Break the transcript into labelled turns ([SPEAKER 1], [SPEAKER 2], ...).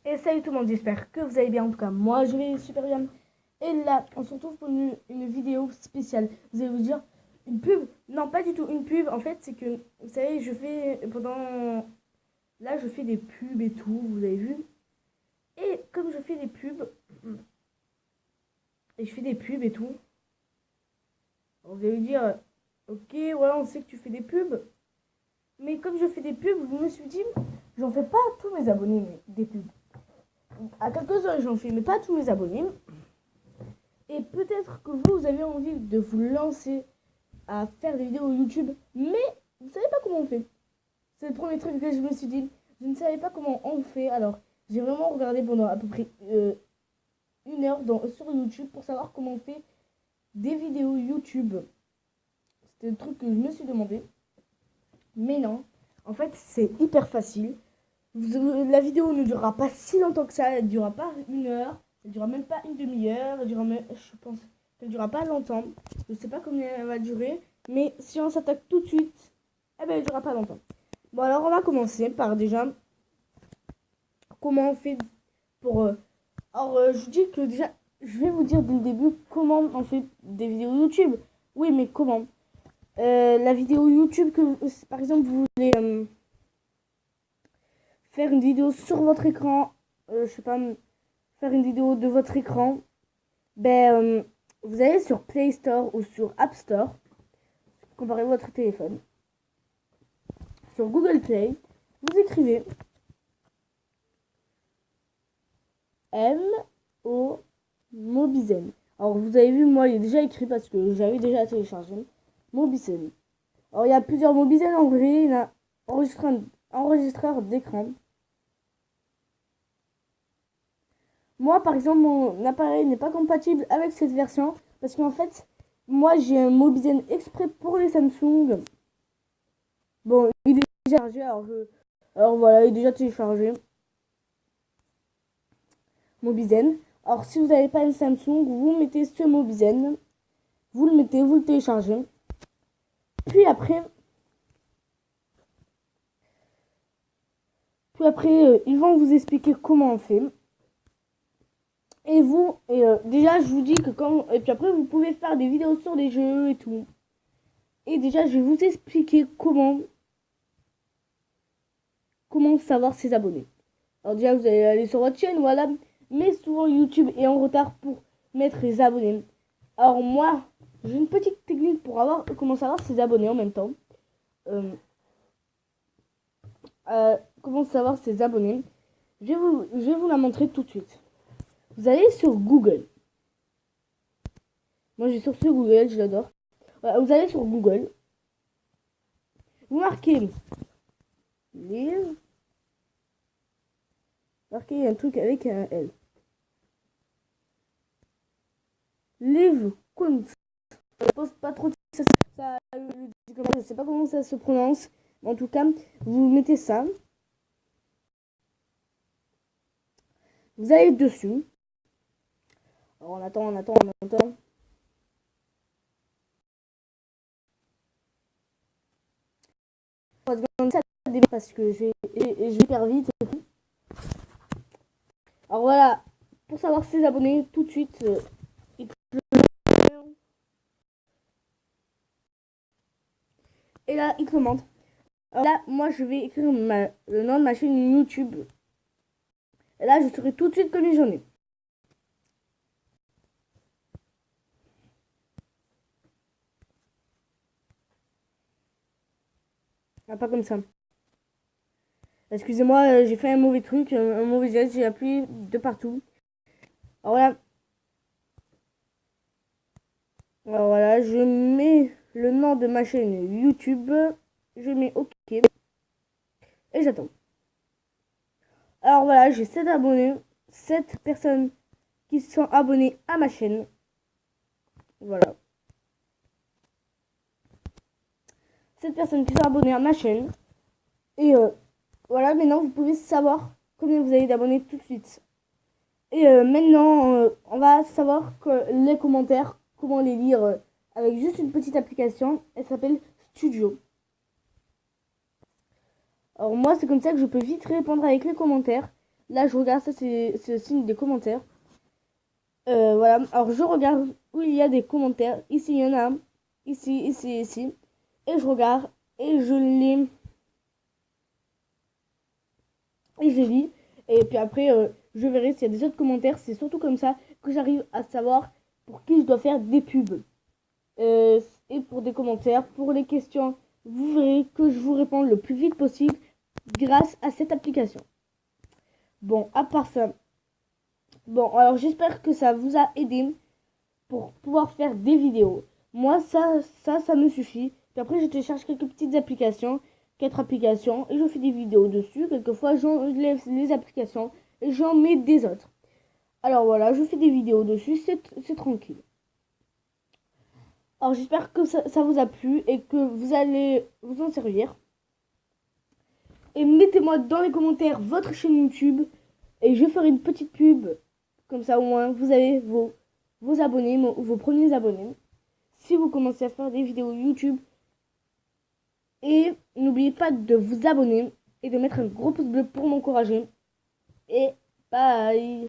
[SPEAKER 1] Et salut tout le monde, j'espère que vous allez bien. En tout cas, moi je vais super bien. Et là, on se retrouve pour une vidéo spéciale. Vous allez vous dire, une pub? Non, pas du tout une pub. En fait, c'est que, vous savez, je fais pendant. Là, je fais des pubs et tout, vous avez vu. Et comme je fais des pubs, et je fais des pubs et tout, vous allez me dire, ok, voilà, on sait que tu fais des pubs. Mais comme je fais des pubs, je me suis dit, j'en fais pas à tous mes abonnés, mais des pubs. À quelques-uns, j'en fais, mais pas à tous mes abonnés. Et peut-être que vous avez envie de vous lancer à faire des vidéos YouTube, mais vous ne savez pas comment on fait. C'est le premier truc que je me suis dit. Je ne savais pas comment on fait. Alors, j'ai vraiment regardé pendant à peu près une heure sur YouTube pour savoir comment on fait des vidéos YouTube. C'était le truc que je me suis demandé. Mais non, en fait, c'est hyper facile. La vidéo ne durera pas si longtemps que ça. Elle ne durera pas une heure. Elle ne durera même pas une demi-heure. Elle durera même, je pense qu'elle ne durera pas longtemps. Je ne sais pas combien elle va durer. Mais si on s'attaque tout de suite, eh ben, elle ne durera pas longtemps. Bon, alors on va commencer par déjà comment on fait pour. Je vous dis que déjà, je vais vous dire dès le début comment on fait des vidéos YouTube. Oui, mais comment la vidéo YouTube que, par exemple, vous voulez faire une vidéo sur votre écran, je sais pas, faire une vidéo de votre écran, vous allez sur Play Store ou sur App Store, comparez votre téléphone. Sur Google Play, vous écrivez M-O Mobizen. Alors vous avez vu, moi il est déjà écrit parce que j'avais déjà téléchargé Mobizen. Alors il y a plusieurs Mobizen en vrai, il y a enregistreur d'écran. Moi par exemple mon appareil n'est pas compatible avec cette version parce qu'en fait moi j'ai un Mobizen exprès pour les Samsung. Bon il est déjà chargé alors voilà il est déjà téléchargé Mobizen. Alors si vous n'avez pas un Samsung vous mettez ce Mobizen, vous le mettez, vous le téléchargez. Puis après, ils vont vous expliquer comment on fait. Déjà, je vous dis que et puis après, vous pouvez faire des vidéos sur des jeux et tout. Et déjà, je vais vous expliquer comment savoir ses abonnés. Alors déjà, vous allez aller sur votre chaîne, voilà. Mais souvent, YouTube est en retard pour mettre les abonnés. Alors moi, j'ai une petite technique pour comment savoir ses abonnés en même temps. Comment savoir ses abonnés. Je vais vous la montrer tout de suite. Vous allez sur Google. Moi, j'ai sur ce Google, je l'adore. Voilà, vous allez sur Google. Vous marquez livre. Marquez un truc avec un L. Livre compte. Je pose pas trop je sais pas comment ça se prononce. En tout cas, vous mettez ça. Vous allez dessus. Alors, on attend. Parce que je vais hyper vite. Alors voilà, pour savoir ses abonnés, tout de suite, et là, il commande. Alors là, moi, je vais écrire le nom de ma chaîne YouTube. Et là, je saurai tout de suite combien j'en ai. Ah, pas comme ça. Excusez-moi, j'ai fait un mauvais truc, un mauvais geste, j'ai appuyé de partout. Alors voilà. Alors voilà, je mets le nom de ma chaîne YouTube. Je mets OK. Et j'attends. Alors voilà, j'ai 7 abonnés. 7 personnes qui sont abonnées à ma chaîne. Voilà. 7 personnes qui sont abonnées à ma chaîne. Et voilà, maintenant vous pouvez savoir combien vous avez d'abonnés tout de suite. Et maintenant, on va savoir que les commentaires, comment les lire avec juste une petite application. Elle s'appelle Studio. Alors moi, c'est comme ça que je peux vite répondre avec les commentaires. Là, je regarde, ça, c'est le signe des commentaires. Voilà, alors je regarde où il y a des commentaires. Ici, il y en a un. Ici, ici, ici. Et je regarde et et je les lis. Et puis après, je verrai s'il y a des autres commentaires. C'est surtout comme ça que j'arrive à savoir pour qui je dois faire des pubs. Euh, et pour des commentaires, pour les questions, vous verrez que je vous réponds le plus vite possible grâce à cette application. Bon, à part ça, bon, alors j'espère que ça vous a aidé pour pouvoir faire des vidéos. Moi, ça me suffit. Puis après, je télécharge quelques petites applications, 4 applications, et je fais des vidéos dessus. Quelquefois, j'enlève les applications et j'en mets des autres. Alors voilà, je fais des vidéos dessus, c'est tranquille. Alors j'espère que ça vous a plu et que vous allez vous en servir. Et mettez-moi dans les commentaires votre chaîne YouTube et je ferai une petite pub. Comme ça au moins vous avez vos abonnés, vos premiers abonnés. Si vous commencez à faire des vidéos YouTube. Et n'oubliez pas de vous abonner et de mettre un gros pouce bleu pour m'encourager. Et bye!